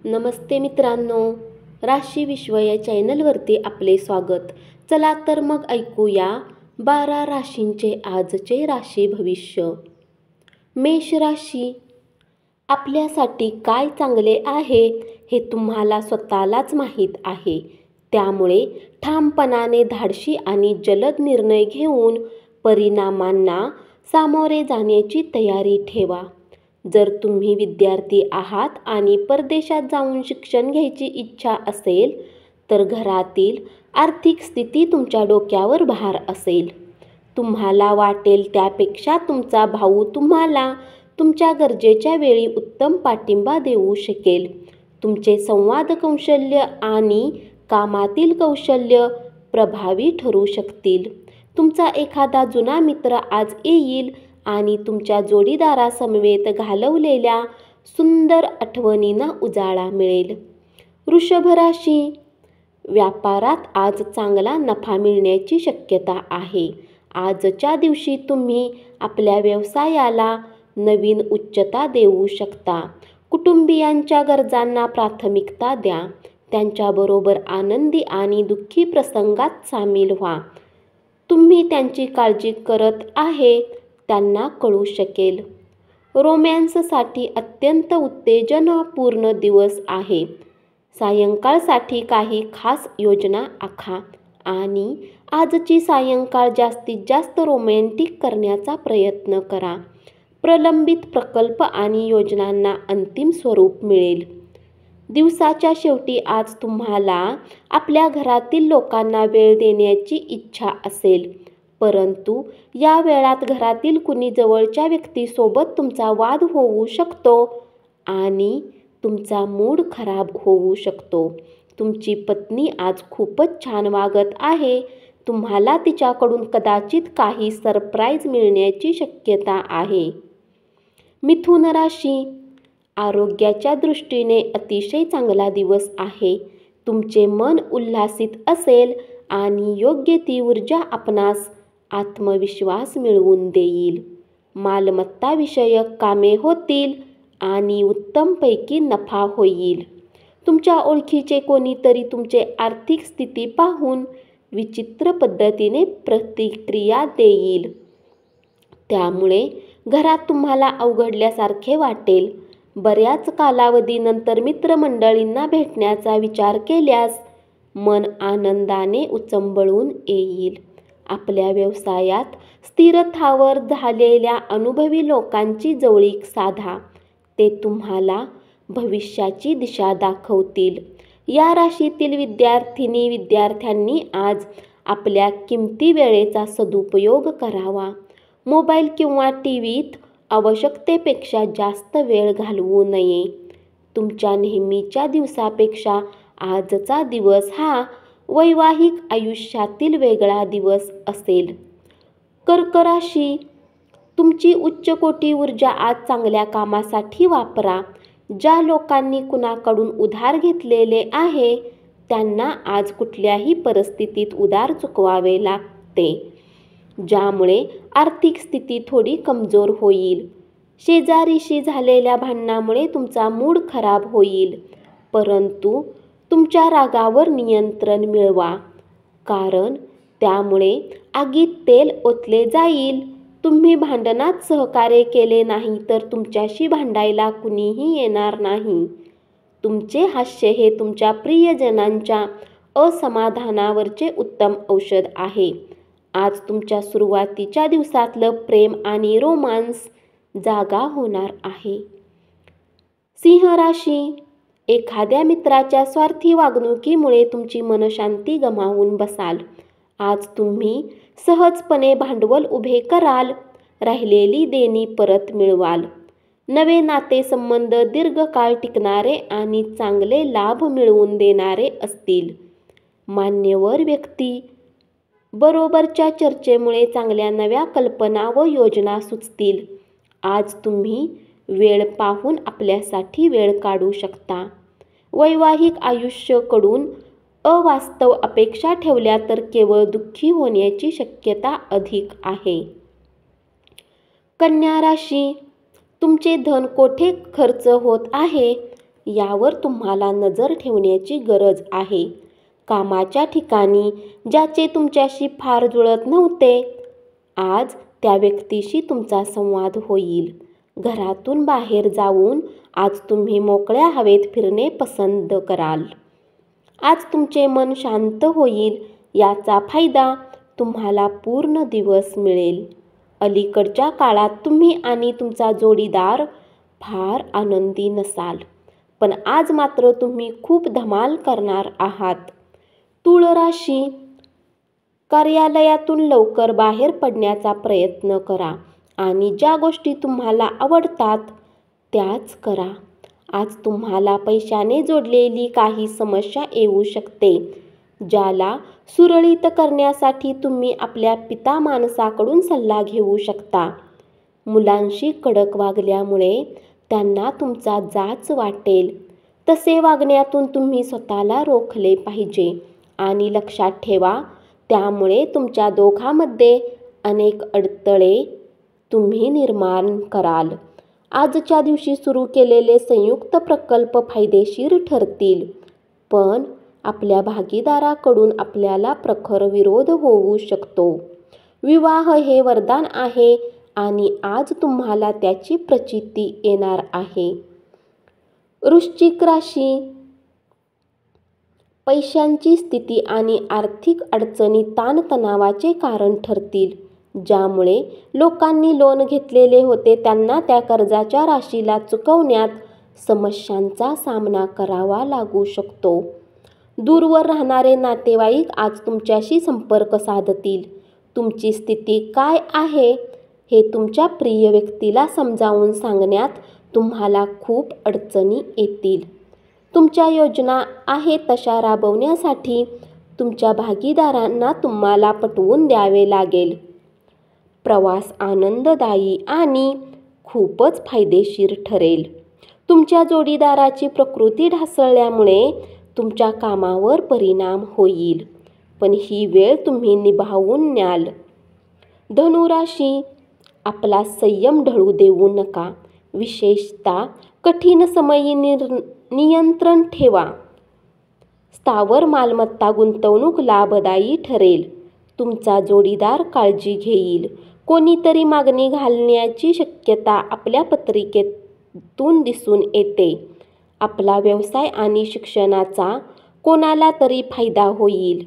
नमस्ते मित्रांनो, राशी विश्व या चॅनलवरती आपले स्वागत. चला तर मग ऐकूया 12 राशींचे आजचे राशी भविष्य. मेष राशी, आपल्यासाठी काय चांगले आहे हे तुम्हाला स्वतःलाच माहीत आहे. त्यामुळे ठामपणाने धाडसी आणि जलद निर्णय घेऊन परिणामांना सामोरे जाण्याची तयारी ठेवा. जर तुम्ही विद्यार्थी आहात आणि परदेशात जाऊन शिक्षण घ्यायची इच्छा असेल तर घरातील आर्थिक स्थिती तुमच्या डोक्यावर भार असेल. तुम्हाला वाटेल त्यापेक्षा तुमचा भाऊ तुम्हाला तुमच्या गरजेच्या वेळी उत्तम पाठिंबा देऊ शकेल. तुमचे संवाद कौशल्य आणि कामातील कौशल्य प्रभावी ठरू शकतील. तुमचा एखादा जुना मित्र आज येईल आणि तुमच्या जोडीदारासमवेत घालवलेल्या सुंदर आठवणींना उजाळा मिळेल. वृषभ राशी, व्यापारात आज चांगला नफा मिळण्याची शक्यता आहे. आजच्या दिवशी तुम्ही आपल्या व्यवसायाला नवीन उच्चता देऊ शकता. कुटुंबियांच्या गरजांना प्राथमिकता द्या. त्यांच्याबरोबर आनंदी आणि दुःखी प्रसंगात सामील व्हा. तुम्ही त्यांची काळजी करत आहे त्यांना कळू शकेल. रोमॅन्ससाठी अत्यंत उत्तेजनापूर्ण दिवस आहे. सायंकाळसाठी काही खास योजना आखा आणि आजची सायंकाळ जास्तीत जास्त रोमॅन्टिक करण्याचा प्रयत्न करा. प्रलंबित प्रकल्प आणि योजनांना अंतिम स्वरूप मिळेल. दिवसाच्या शेवटी आज तुम्हाला आपल्या घरातील लोकांना वेळ देण्याची इच्छा असेल, परंतु या वेळात घरातील कुणी जवळच्या व्यक्तीसोबत तुमचा वाद होऊ शकतो आणि तुमचा मूड खराब होऊ शकतो. तुमची पत्नी आज खूपच छान वागत आहे. तुम्हाला तिच्याकडून कदाचित काही सरप्राईज मिळण्याची शक्यता आहे. मिथुन राशी, आरोग्याच्या दृष्टीने अतिशय चांगला दिवस आहे. तुमचे मन उल्हासित असेल आणि योग्य ती ऊर्जा आपणास आत्मविश्वास मिळवून देईल. मालमत्ताविषयक कामे होतील आणि उत्तमपैकी नफा होईल. तुमच्या ओळखीचे कोणीतरी तुमचे आर्थिक स्थिती पाहून विचित्र पद्धतीने प्रतिक्रिया देईल. त्यामुळे घरात तुम्हाला अवघडल्यासारखे वाटेल. बऱ्याच कालावधीनंतर मित्रमंडळींना भेटण्याचा विचार केल्यास मन आनंदाने उचंबळून येईल. आपल्या व्यवसायात स्थिरथावर झालेल्या अनुभवी लोकांची जवळीक साधा. ते तुम्हाला भविष्याची दिशा दाखवतील. या राशीतील विद्यार्थ्यांनी आज आपल्या किमती वेळेचा सदुपयोग करावा. मोबाईल किंवा टीव्हीत आवश्यकतेपेक्षा जास्त वेळ घालवू नये. तुमच्या नेहमीच्या दिवसापेक्षा आजचा दिवस हा वैवाहिक आयुष्यातील वेगळा दिवस असेल. कर्क राशी, तुमची उच्च कोटी ऊर्जा आज चांगल्या कामासाठी वापरा. ज्या लोकांनी कुणाकडून उधार घेतलेले आहे त्यांना आज कुठल्याही परिस्थितीत उधार चुकवावे लागते, ज्यामुळे आर्थिक स्थिती थोडी कमजोर होईल. शेजारीशी झालेल्या भांडणामुळे तुमचा मूड खराब होईल, परंतु तुमच्या रागावर नियंत्रण मिळवा, कारण त्यामुळे आगीत तेल ओतले जाईल. तुम्ही भांडणात सहकार्य केले नाही तर तुमच्याशी भांडायला कुणीही येणार नाही. तुमचे हास्य हे तुमच्या प्रियजनांच्या असमाधानावरचे उत्तम औषध आहे. आज तुमच्या सुरुवातीच्या दिवसातलं प्रेम आणि रोमांस जागा होणार आहे. सिंह राशी, एखाद्या मित्राच्या स्वार्थी वागणुकीमुळे तुमची मनशांती गमावून बसाल. आज तुम्ही सहजपणे भांडवल उभे कराल. राहिलेली देणी परत मिळवाल. नवे नातेसंबंध दीर्घकाळ टिकणारे आणि चांगले लाभ मिळवून देणारे असतील. मान्यवर व्यक्ती बरोबरच्या चर्चेमुळे चांगल्या नव्या कल्पना व योजना सुचतील. आज तुम्ही वेळ पाहून आपल्यासाठी वेळ काढू शकता. वैवाहिक आयुष्याकडून अवास्तव अपेक्षा ठेवल्या तर केवळ दुःखी होण्याची शक्यता अधिक आहे. कन्या राशी, तुमचे धन कोठे खर्च होत आहे यावर तुम्हाला नजर ठेवण्याची गरज आहे. कामाच्या ठिकाणी ज्याचे तुमच्याशी फार जुळत नव्हते, आज त्या व्यक्तीशी तुमचा संवाद होईल. घरातून बाहेर जाऊन आज तुम्ही मोकळ्या हवेत फिरणे पसंत कराल. आज तुमचे मन शांत होईल. याचा फायदा तुम्हाला पूर्ण दिवस मिळेल. अलीकडच्या काळात तुम्ही आणि तुमचा जोडीदार फार आनंदी नसाल, पण आज मात्र तुम्ही खूप धमाल करणार आहात. तुळ राशी, कार्यालयातून लवकर बाहेर पडण्याचा प्रयत्न करा आणि ज्या गोष्टी तुम्हाला आवडतात त्याच करा. आज तुम्हाला पैशाने जोडलेली काही समस्या येऊ शकते, ज्याला सुरळीत करण्यासाठी तुम्ही आपल्या पिता माणसाकडून सल्ला घेऊ शकता. मुलांशी कडक वागल्यामुळे त्यांना तुमचा जाच वाटेल. तसे वागण्यातून तुम्ही स्वतःला रोखले पाहिजे आणि लक्षात ठेवा, त्यामुळे तुमच्या दोघांमध्ये अनेक अडथळे तुम्ही निर्माण कराल. आजच्या दिवशी सुरू केलेले संयुक्त प्रकल्प फायदेशीर ठरतील, पण आपल्या भागीदाराकडून आपल्याला प्रखर विरोध होऊ शकतो. विवाह हे वरदान आहे आणि आज तुम्हाला त्याची प्रचिती येणार आहे. वृश्चिक राशी, पैशांची स्थिती आणि आर्थिक अडचणी ताणतणावाचे कारण ठरतील. ज्यामुळे लोकांनी लोन घेतलेले होते त्यांना त्या कर्जाच्या राशीला चुकवण्यात समस्यांचा सामना करावा लागू शकतो. दूरवर राहणारे नातेवाईक आज तुमच्याशी संपर्क साधतील. तुमची स्थिती काय आहे हे तुमच्या प्रिय व्यक्तीला समजावून सांगण्यात तुम्हाला खूप अडचणी येतील. तुमच्या योजना आहेत तशा राबवण्यासाठी तुमच्या भागीदारांना तुम्हाला पटवून द्यावे लागेल. प्रवास आनंददायी आणि खूपच फायदेशीर ठरेल. तुमच्या जोडीदाराची प्रकृती ढासळल्यामुळे तुमच्या कामावर परिणाम होईल, पण ही वेळ तुम्ही निभावून न्याल. धनुराशी, आपला संयम ढळू देऊ नका. विशेषतः कठीण समयी नियंत्रण ठेवा. स्थावर मालमत्ता गुंतवणूक लाभदायी ठरेल. तुमचा जोडीदार काळजी घेईल. कोणीतरी मागणी घालण्याची शक्यता आपल्या पत्रिकेतून दिसून येते. आपला व्यवसाय आणि शिक्षणाचा कोणाला तरी फायदा होईल.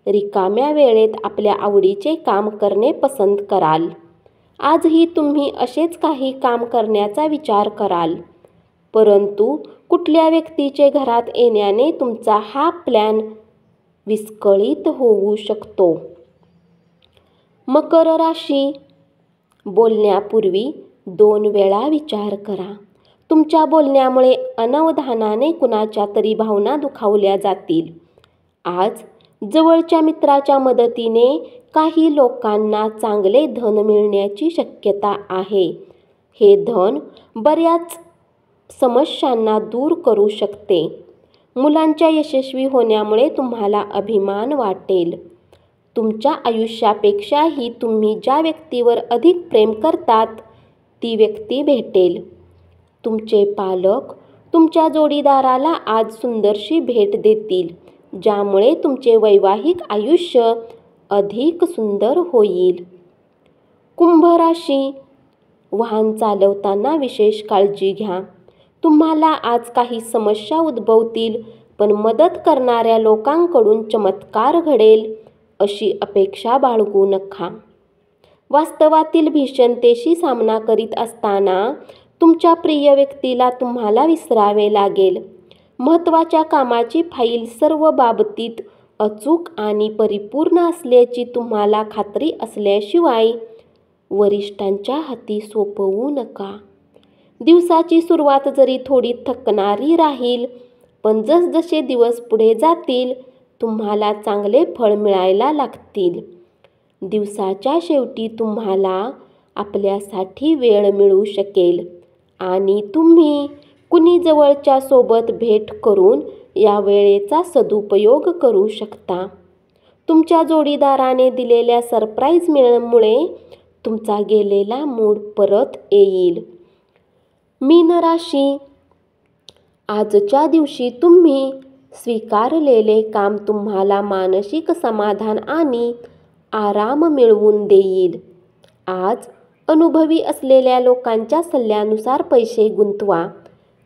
रिकाम्या वेळेत आपल्या आवडीचे काम करणे पसंत कराल. आजही तुम्ही असेच काही काम करण्याचा विचार कराल, परंतु कुठल्या व्यक्तीचे घरात येण्याने तुमचा हा प्लॅन विस्कळीत होऊ शकतो. मकर राशी, बोलण्यापूर्वी 2 वेळा विचार करा. तुमच्या बोलण्यामुळे अनवधानाने कुणाच्या तरी भावना दुखावल्या जातील. आज जवळच्या मित्राच्या मदतीने काही लोकांना चांगले धन मिळण्याची शक्यता आहे. हे धन बऱ्याच समस्यांना दूर करू शकते. मुलांच्या यशस्वी होण्यामुळे तुम्हाला अभिमान वाटेल. तुमच्या आयुष्यापेक्षाही तुम्ही ज्या व्यक्तीवर अधिक प्रेम करतात ती व्यक्ती भेटेल. तुमचे पालक तुमच्या जोडीदाराला आज सुंदरशी भेट देतील, ज्यामुळे तुमचे वैवाहिक आयुष्य अधिक सुंदर होईल. कुंभ राशी, वाहन चालवताना विशेष काळजी घ्या. तुम्हाला आज काही समस्या उद्भवतील, पण मदत करणाऱ्या लोकांकडून चमत्कार घडेल अशी अपेक्षा बाळगू नका. वास्तवातील भीषणतेशी सामना करीत असताना तुमच्या प्रिय व्यक्तीला तुम्हाला विसरावे लागेल. महत्त्वाच्या कामाची फाईल सर्व बाबतीत अचूक आणि परिपूर्ण असल्याची तुम्हाला खात्री असल्याशिवाय वरिष्ठांच्या हाती सोपवू नका. दिवसाची सुरुवात जरी थोडी थकणारी राहील, पण जसजसे दिवस पुढे जातील तुम्हाला चांगले फळ मिळायला लागतील. दिवसाच्या शेवटी तुम्हाला आपल्यासाठी वेळ मिळू शकेल आणि तुम्ही कुणी जवळच्या सोबत भेट करून या वेळेचा सदुपयोग करू शकता. तुमच्या जोडीदाराने दिलेल्या सरप्राईजमुळे तुमचा गेलेला मूड परत येईल. मीन राशी, आजच्या दिवशी तुम्ही स्वीकारलेले काम तुम्हाला मानसिक समाधान आणि आराम मिळवून देईल. आज अनुभवी असलेल्या लोकांच्या सल्ल्यानुसार पैसे गुंतवा.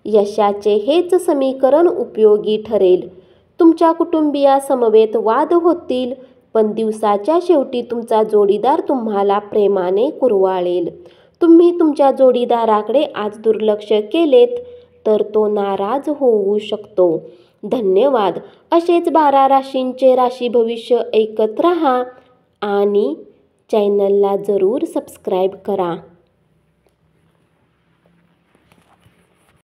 यशाचे हेच समीकरण उपयोगी ठरेल. तुमच्या कुटुंबियासमवेत वाद होतील, पण दिवसाच्या शेवटी तुमचा जोडीदार तुम्हाला प्रेमाने कुरवाळेल. तुम्ही तुमच्या जोडीदाराकडे आज दुर्लक्ष केलेत तर तो नाराज होऊ शकतो. धन्यवाद. असेच 12 राशींचे राशी भविष्य ऐकत राहा आणि चॅनलला जरूर सबस्क्राईब करा.